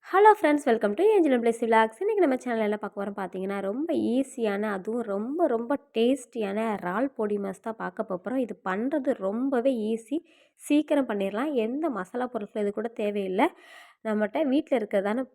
Hello friends, welcome to angel place vlogs. இன்றைக்கி நம்ம சேனலில் என்ன பார்க்க போகிறோம் பார்த்தீங்கன்னா, ரொம்ப ஈஸியான, அதுவும் ரொம்ப ரொம்ப டேஸ்டியான இறால் பொடி மாஸ் தான் பார்க்க போகிறோம். இது பண்ணுறது ரொம்பவே ஈஸி, சீக்கிரம் பண்ணிடலாம். எந்த மசாலா பொருட்கள் இது கூட தேவையில்லை. நம்மகிட்ட வீட்டில் இருக்கிறதான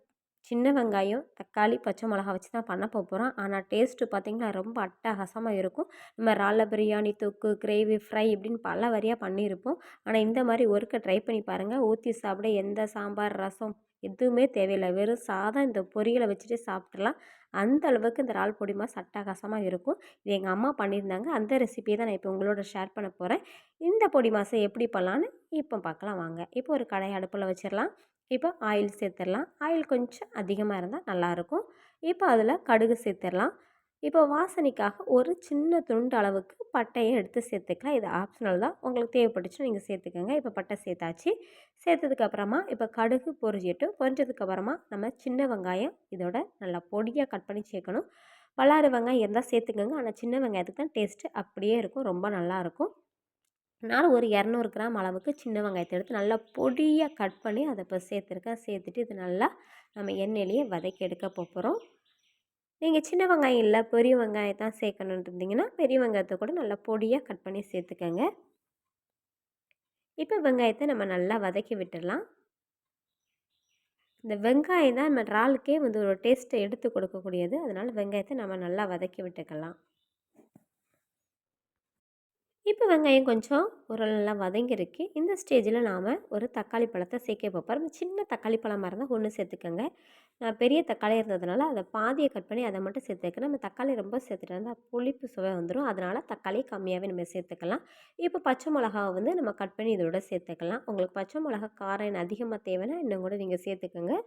சின்ன வெங்காயம், தக்காளி, பச்சை மிளகா வச்சு தான் பண்ண போகிறோம். ஆனால் டேஸ்ட்டு பார்த்திங்கன்னா ரொம்ப அட்டகாசமாக இருக்கும். நம்ம இறால்ல பிரியாணி, தொக்கு, கிரேவி, ஃப்ரை இப்படின்னு பல வரியாக பண்ணியிருப்போம். ஆனால் இந்த மாதிரி ஒருக்க ட்ரை பண்ணி பாருங்கள். ஊற்றி சாப்பிட எந்த சாம்பார், ரசம் எதுவுமே தேவையில்லை. வெறும் சாதம் இந்த பொரியலை வச்சுட்டு சாப்பிட்றலாம். அந்த அளவுக்கு இந்த இறால் பொடி மாஸ் அட்டகாசமாக இருக்கும். இது எங்கள் அம்மா பண்ணியிருந்தாங்க. அந்த ரெசிபியை தான் நான் இப்போ உங்களோட ஷேர் பண்ண போகிறேன். இந்த பொடி மாஸை எப்படி பண்ணலான்னு இப்போ பார்க்கலாம் வாங்க. இப்போ ஒரு கடாய் அடுப்பில் வச்சிடலாம். இப்போ ஆயில் சேர்த்துடலாம். ஆயில் கொஞ்சம் அதிகமாக இருந்தால் நல்லாயிருக்கும். இப்போ அதில் கடுகு சேர்த்துடலாம். இப்போ வாசனைக்காக ஒரு சின்ன துண்டு அளவுக்கு பட்டையை எடுத்து சேர்த்துக்கலாம். இது ஆப்ஷனல் தான், உங்களுக்கு தேவைப்பட்டுச்சுன்னா நீங்கள் சேர்த்துக்கோங்க. இப்போ பட்டை சேர்த்தாச்சு. சேர்த்ததுக்கப்புறமா இப்போ கடுகு பொரிஞ்சிட்டும். பொரிஞ்சதுக்கப்புறமா நம்ம சின்ன வெங்காயம் இதோட நல்லா பொடியாக கட் பண்ணி சேர்க்கணும். பல்லாரி வெங்காயம் இருந்தால் சேர்த்துக்கோங்க. ஆனால் சின்ன வெங்காயத்துக்கு தான் டேஸ்ட்டு அப்படியே இருக்கும், ரொம்ப நல்லாயிருக்கும். நான் ஒரு 200 கிராம் அளவுக்கு சின்ன வெங்காயத்தை எடுத்து நல்லா பொடியாக கட் பண்ணி அதை இப்போ சேர்த்துருக்கேன். சேர்த்துட்டு இது நல்லா நம்ம எண்ணெயிலேயே வதக்கி எடுக்க போகிறோம். நீங்கள் சின்ன வெங்காயம் இல்லை பெரிய வெங்காயம் தான் சேர்க்கணுன்னு இருந்தீங்கன்னா பெரிய வெங்காயத்தை கூட நல்லா பொடியாக கட் பண்ணி சேர்த்துக்கோங்க. இப்போ வெங்காயத்தை நம்ம நல்லா வதக்கி விட்டுடலாம். இந்த வெங்காயம் தான் நம்ம இறாலுக்கே வந்து ஒரு டேஸ்ட்டை எடுத்து கொடுக்கக்கூடியது. அதனால் வெங்காயத்தை நம்ம நல்லா வதக்கி விட்டுக்கலாம். இப்போ வெங்காயம் கொஞ்சம் நல்லா வதங்கிருக்கு. இந்த ஸ்டேஜில் நாம் ஒரு தக்காளி பழத்தை சேர்க்க போகிறோம். சின்ன தக்காளி பழமாக இருந்தால் ஒன்று சேர்த்துக்கோங்க. நான் பெரிய தக்காளி இருந்ததுனால அதை பாதியை கட் பண்ணி அதை மட்டும் சேர்த்துக்கணும். நம்ம தக்காளி ரொம்ப சேர்த்துட்டு இருந்தால் புளிப்பு சுவை வந்துடும். அதனால் தக்காளி கம்மியாகவே நம்ம சேர்த்துக்கலாம். இப்போ பச்சை மிளகாவை வந்து நம்ம கட் பண்ணி இதோட சேர்த்துக்கலாம். உங்களுக்கு பச்சை மிளகா காரம் அதிகமாக தேவைன்னா இன்னும் கூட நீங்கள் சேர்த்துக்கோங்க.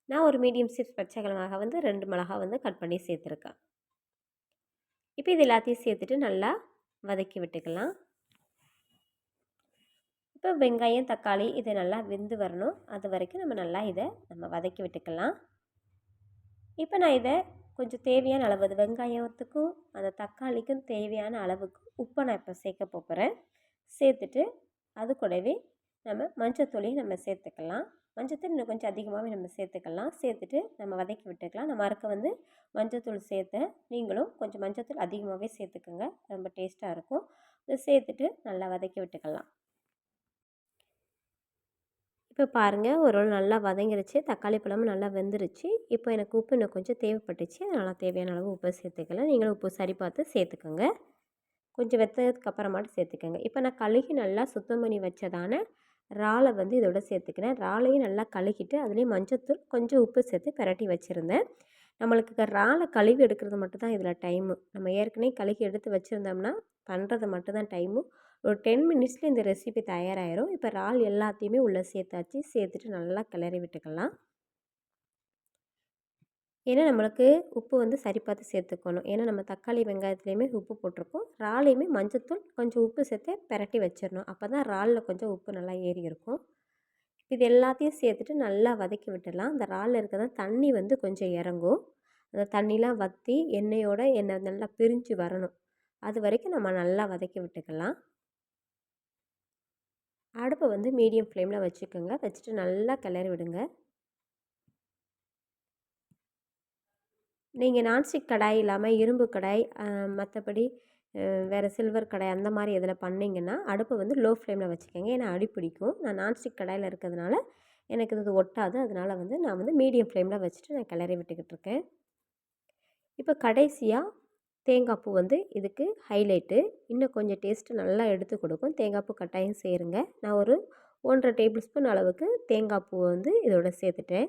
நான் ஒரு மீடியம் சைஸ் பச்சை மிளகா வந்து 2 மிளகா வந்து கட் பண்ணி சேர்த்துருக்கேன். இப்போ இது எல்லாத்தையும் சேர்த்துட்டு நல்லா வதக்கி விட்டுக்கலாம். இப்போ வெங்காயம், தக்காளி இது நல்லா வெந்து வரணும். அது வரைக்கும் நம்ம வதக்கி விட்டுக்கலாம். இப்போ நான் இதை கொஞ்சம் தேவையான அளவு, அது வெங்காயத்துக்கும் அந்த தக்காளிக்கும் தேவையான அளவுக்கு உப்பை நான் இப்போ சேர்க்க போகிறேன். சேர்த்துட்டு அது கூடவே நம்ம மஞ்சத்தூளையும் நம்ம சேர்த்துக்கலாம். மஞ்சத்தூள் இன்னும் கொஞ்சம் அதிகமாகவே நம்ம சேர்த்துக்கலாம். சேர்த்துட்டு நம்ம வதக்கி விட்டுக்கலாம். நம்ம அறுக்க வந்து மஞ்சத்தூள் சேர்த்தேன். நீங்களும் கொஞ்சம் மஞ்சத்தூள் அதிகமாகவே சேர்த்துக்கோங்க, ரொம்ப டேஸ்ட்டாக இருக்கும். இதை சேர்த்துட்டு நல்லா வதக்கி விட்டுக்கலாம். இப்போ பாருங்கள், நல்லா வதங்கிருச்சு. தக்காளி பழமும் நல்லா வெந்துருச்சு. இப்போ எனக்கு உப்பு இன்னும் கொஞ்சம் தேவைப்பட்டுச்சு. அதனால் தேவையான அளவு உப்பு சேர்த்துக்கலாம். நீங்களும் உப்பு சரி பார்த்து சேர்த்துக்கோங்க. கொஞ்சம் வெத்ததுக்கு அப்புறமாட்டு சேர்த்துக்கோங்க. இப்போ நான் கழுகி நல்லா சுத்தம் பண்ணி வச்சதான இறாலை வந்து இதோட சேர்த்துக்கிறேன். இறாலையும் நல்லா கழுகிட்டு அதுலேயும் மஞ்சத்தூள் கொஞ்சம் உப்பு சேர்த்து பிரட்டி வச்சுருந்தேன். நம்மளுக்கு இறாலை கழுவி எடுக்கிறது மட்டும்தான் இதில் டைமு. நம்ம ஏற்கனவே கழுகி எடுத்து வச்சுருந்தோம்னா பண்ணுறது மட்டும்தான் டைமு. ஒரு 10 மினிட்ஸில் இந்த ரெசிபி தயாராகிடும். இப்போ இறால் எல்லாத்தையுமே உள்ளே சேர்த்தாச்சு. சேர்த்துட்டு நல்லா கிளறி விட்டுக்கலாம். ஏன்னா நம்மளுக்கு உப்பு வந்து சரி பார்த்து சேர்த்துக்கணும். ஏன்னா நம்ம தக்காளி வெங்காயத்துலேயுமே உப்பு போட்டிருக்கோம். இறாலையுமே மஞ்சத்தூள் கொஞ்சம் உப்பு சேர்த்து பிரட்டி வச்சிடணும். அப்போ தான் இறாலில் கொஞ்சம் உப்பு நல்லா ஏறி இருக்கும். இது எல்லாத்தையும் சேர்த்துட்டு நல்லா வதக்கி விட்டுடலாம். அந்த இறாலில் இருக்கிற தண்ணி வந்து கொஞ்சம் இறங்கும். அந்த தண்ணிலாம் வற்றி எண்ணெய் நல்லா பிரிஞ்சு வரணும். அது வரைக்கும் நம்ம நல்லா வதக்கி விட்டுக்கலாம். அடுப்பை வந்து மீடியம் ஃப்ளேமில் வச்சுக்கோங்க. வச்சுட்டு நல்லா கிளறி விடுங்க. நீங்கள் நான்ஸ்டிக் கடாய் இல்லாமல் இரும்பு கடாய், மற்றபடி வேறு சில்வர் கடாய் அந்த மாதிரி இதில் பண்ணிங்கன்னா அடுப்பை வந்து லோ ஃப்ளேமில் வச்சுக்கோங்க. ஏன்னா அடி பிடிக்கும். நான் நான்ஸ்டிக் கடாயில் இருக்கிறதுனால எனக்கு இது ஒட்டாது. அதனால் வந்து நான் வந்து மீடியம் ஃப்ளேமில் வச்சுட்டு நான் கிளறி விட்டுக்கிட்டு இருக்கேன். இப்போ கடைசியாக தேங்காய் பூ வந்து இதுக்கு ஹைலைட்டு. இன்னும் கொஞ்சம் டேஸ்ட்டு நல்லா எடுத்து கொடுக்கும். தேங்காய் பூ கட்டாயம் சேருங்க. நான் ஒரு 1½ டேபிள் ஸ்பூன் அளவுக்கு தேங்காய் பூவை வந்து இதோட சேர்த்துட்டேன்.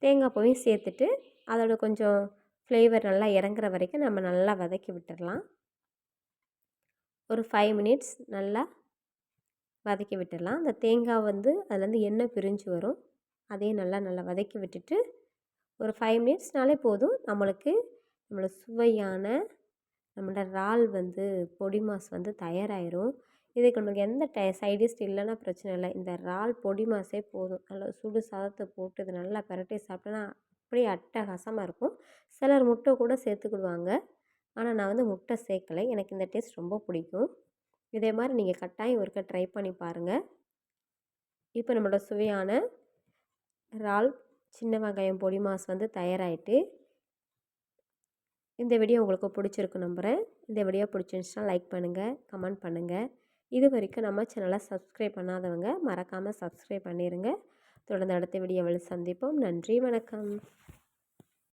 தேங்காய் பூவையும் சேர்த்துட்டு அதோட கொஞ்சம் ஃப்ளேவர் நல்லா இறங்குற வரைக்கும் நம்ம நல்லா வதக்கி விட்டுடலாம். ஒரு 5 மினிட்ஸ் நல்லா வதக்கி விட்டுடலாம். அந்த தேங்காய் வந்து அதுலேருந்து எண்ணெய் பிரிஞ்சு வரும். அதையும் நல்லா வதக்கி விட்டுட்டு ஒரு 5 மினிட்ஸ்னாலே போதும். நம்மளோட சுவையான நம்மளோட இறால் வந்து பொடி மாஸ் வந்து தயாராகிரும். இதுக்கு நமக்கு எந்த சைடிஷ் இல்லைன்னா பிரச்சனை இல்லை. இந்த இறால் பொடி மாஸே போதும். நல்லா சுடு சாதத்தை போட்டு இது நல்லா பிரட்டி சாப்பிட்டோன்னா அப்படியே அட்டகாசமாக இருக்கும். சிலர் முட்டை கூட சேர்த்துக்கிடுவாங்க. ஆனால் நான் வந்து முட்டை சேர்க்கலை. எனக்கு இந்த டேஸ்ட் ரொம்ப பிடிக்கும். இதே மாதிரி நீங்கள் கட்டாயம் ஒருக்கா ட்ரை பண்ணி பாருங்கள். இப்போ நம்மளோட சுவையான இறால் சின்ன வெங்காயம் பொடி மாஸ் வந்து தயாராகிட்டு. இந்த வீடியோ உங்களுக்கு பிடிச்சிருக்கு நம்புகிறேன். இந்த வீடியோ பிடிச்சிருந்துச்சுன்னா லைக் பண்ணுங்கள், கமெண்ட் பண்ணுங்கள். இது வரைக்கும் நம்ம சேனலை சப்ஸ்கிரைப் பண்ணாதவங்க மறக்காமல் சப்ஸ்கிரைப் பண்ணிடுங்க. தொடர்ந்து அடுத்த வீடியோவில் சந்திப்போம். நன்றி, வணக்கம்.